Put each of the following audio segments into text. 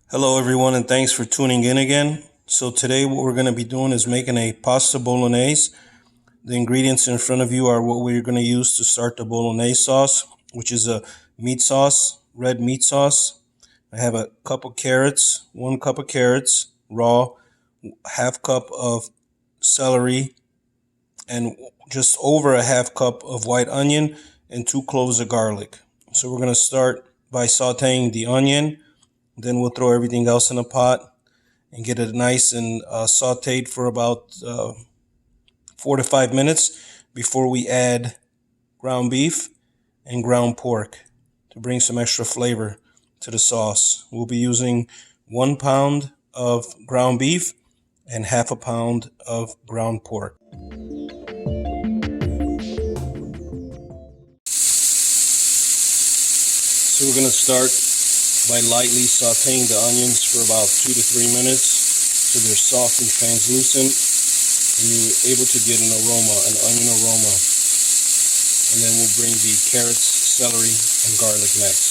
Hello everyone, and thanks for tuning in again. So today what we're going to be doing is making a pasta bolognese. The ingredients in front of you are what we're going to use to start the bolognese sauce, which is a meat sauce, red meat sauce. I have a cup of carrots, 1 cup of carrots, raw, half cup of celery, and just over a half cup of white onion and 2 cloves of garlic. So we're going to start by sauteing the onion. Then we'll throw everything else in a pot and get it nice and sauteed for about 4 to 5 minutes before we add ground beef and ground pork to bring some extra flavor to the sauce. We'll be using 1 pound of ground beef and half a pound of ground pork. So we're going to start by lightly sauteing the onions for about 2 to 3 minutes so they're soft and translucent and you're able to get an onion aroma. And then we'll bring the carrots, celery, and garlic next.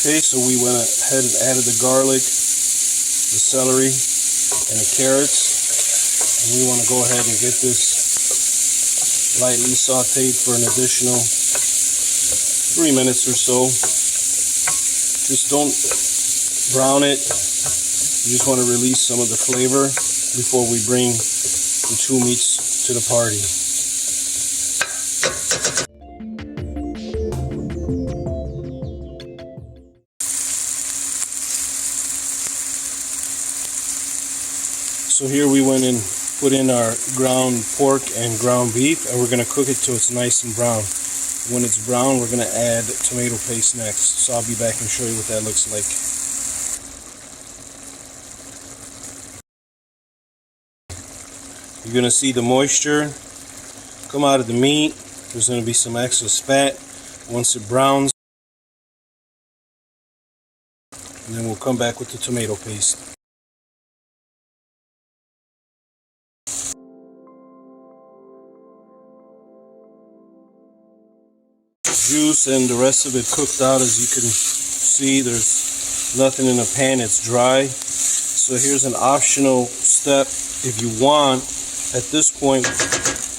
Okay, so we went ahead and added the garlic, the celery, and the carrots. And we want to go ahead and get this lightly sauteed for an additional 3 minutes or so. Just don't brown it. You just want to release some of the flavor before we bring the two meats to the party. So here we went and put in our ground pork and ground beef, and we're going to cook it till it's nice and brown. When it's brown, we're going to add tomato paste next. So I'll be back and show you what that looks like. You're going to see the moisture come out of the meat. There's going to be some excess fat once it browns. And then we'll come back with the tomato paste. Juice and the rest of it cooked out. As you can see, there's nothing in the pan, it's dry. So here's an optional step. If you want, at this point,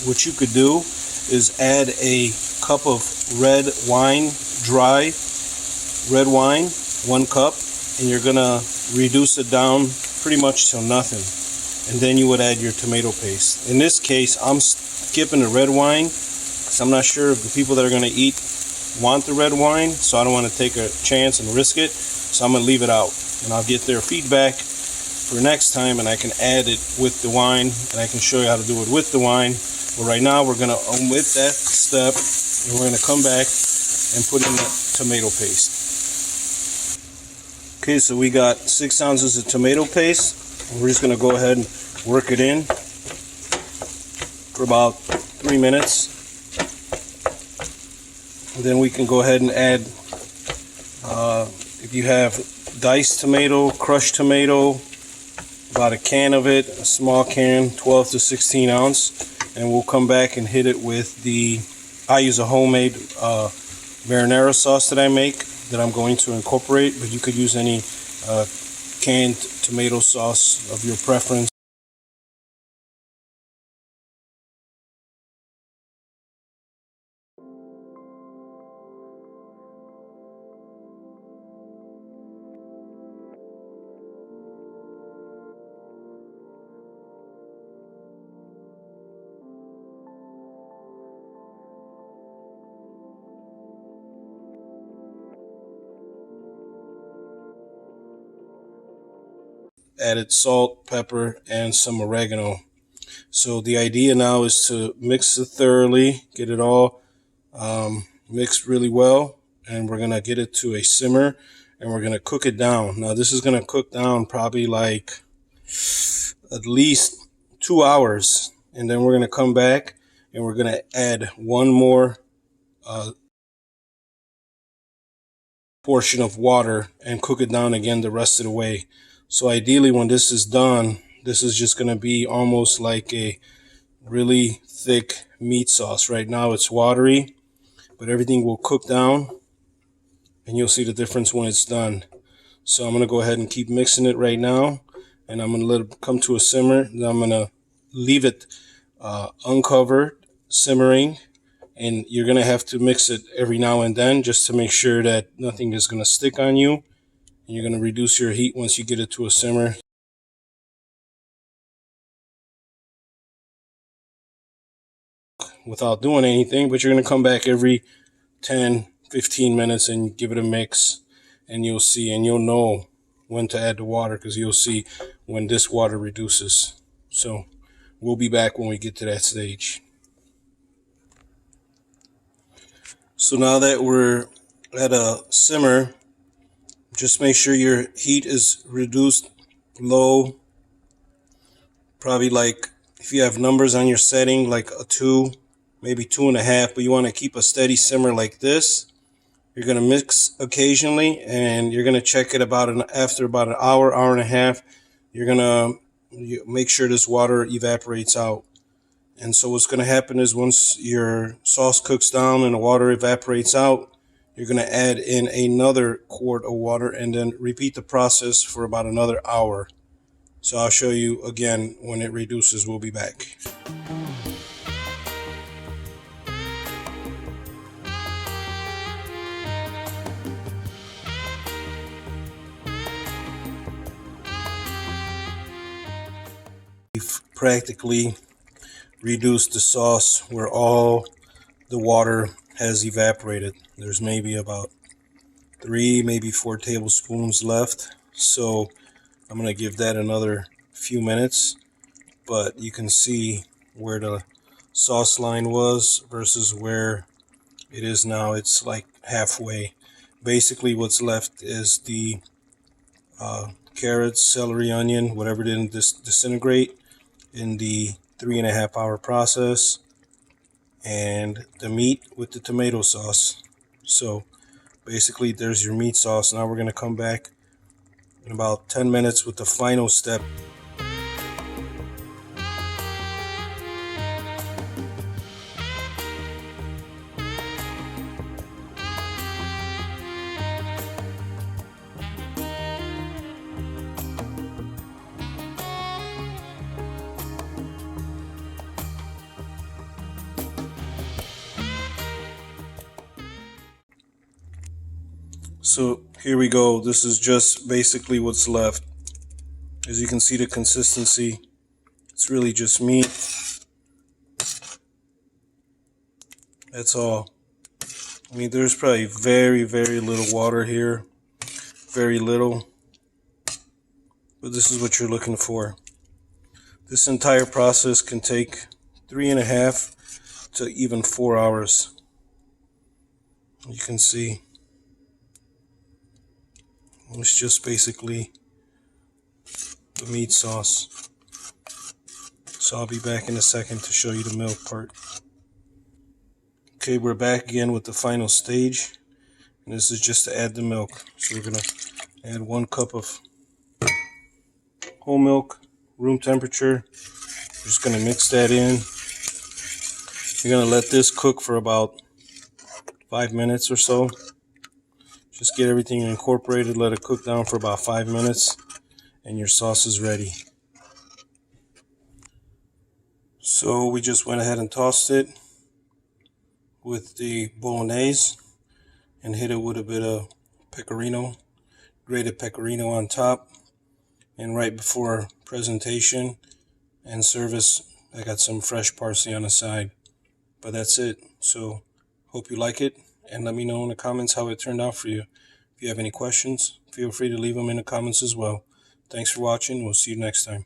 what you could do is add a cup of red wine, dry red wine, 1 cup, and you're gonna reduce it down pretty much till nothing. And then you would add your tomato paste. In this case, I'm skipping the red wine because I'm not sure if the people that are gonna eat want the red wine, so I don't want to take a chance and risk it, so I'm going to leave it out, and I'll get their feedback for next time and I can add it with the wine, and I can show you how to do it with the wine. But right now we're going to omit that step, and we're going to come back and put in the tomato paste. Okay, so we got 6 ounces of tomato paste, and we're just going to go ahead and work it in for about 3 minutes. And then we can go ahead and add, if you have diced tomato, crushed tomato, about a can of it, a small can, 12 to 16 ounce. And we'll come back and hit it with I use a homemade marinara sauce that I make that I'm going to incorporate, but you could use any canned tomato sauce of your preference. Added salt, pepper, and some oregano. So the idea now is to mix it thoroughly, get it all mixed really well, and we're gonna get it to a simmer, and we're gonna cook it down. Now this is gonna cook down probably like at least 2 hours, and then we're gonna come back and we're gonna add one more portion of water and cook it down again the rest of the way. So ideally when this is done, this is just going to be almost like a really thick meat sauce. Right now it's watery, but everything will cook down and you'll see the difference when it's done. So I'm going to go ahead and keep mixing it right now, and I'm going to let it come to a simmer. Then I'm going to leave it uncovered, simmering, and you're going to have to mix it every now and then just to make sure that nothing is going to stick on you. And you're going to reduce your heat once you get it to a simmer. Without doing anything, but you're going to come back every 10-15 minutes and give it a mix, and you'll see, and you'll know when to add the water, because you'll see when this water reduces. So we'll be back when we get to that stage. So now that we're at a simmer, just make sure your heat is reduced low, probably like, if you have numbers on your setting, like a 2, maybe 2.5, but you want to keep a steady simmer like this. You're going to mix occasionally, and you're going to check it after about an hour, hour and a half. You're going to make sure this water evaporates out. And so what's going to happen is once your sauce cooks down and the water evaporates out, you're going to add in another quart of water and then repeat the process for about another hour. So I'll show you again when it reduces. We'll be back. We've practically reduced the sauce where all the water has evaporated. There's maybe about 3, maybe 4 tablespoons left. So I'm going to give that another few minutes. But you can see where the sauce line was versus where it is now. It's like halfway. Basically what's left is the carrots, celery, onion, whatever didn't disintegrate in the 3.5 hour process, and the meat with the tomato sauce. So basically there's your meat sauce. Now we're going to come back in about 10 minutes with the final step. So here we go. This is just basically what's left. As you can see, the consistency, it's really just meat. That's all. I mean, there's probably very, very little water here. Very little. But this is what you're looking for. This entire process can take 3.5 to even 4 hours. You can see. It's just basically the meat sauce. So I'll be back in a second to show you the milk part. Okay, we're back again with the final stage. And this is just to add the milk. So we're going to add 1 cup of whole milk, room temperature. We're just going to mix that in. You're going to let this cook for about 5 minutes or so. Just get everything incorporated, let it cook down for about 5 minutes, and your sauce is ready. So we just went ahead and tossed it with the Bolognese and hit it with a bit of pecorino, grated pecorino on top. And right before presentation and service, I got some fresh parsley on the side. But that's it. So hope you like it, and let me know in the comments how it turned out for you. If you have any questions, feel free to leave them in the comments as well. Thanks for watching. We'll see you next time.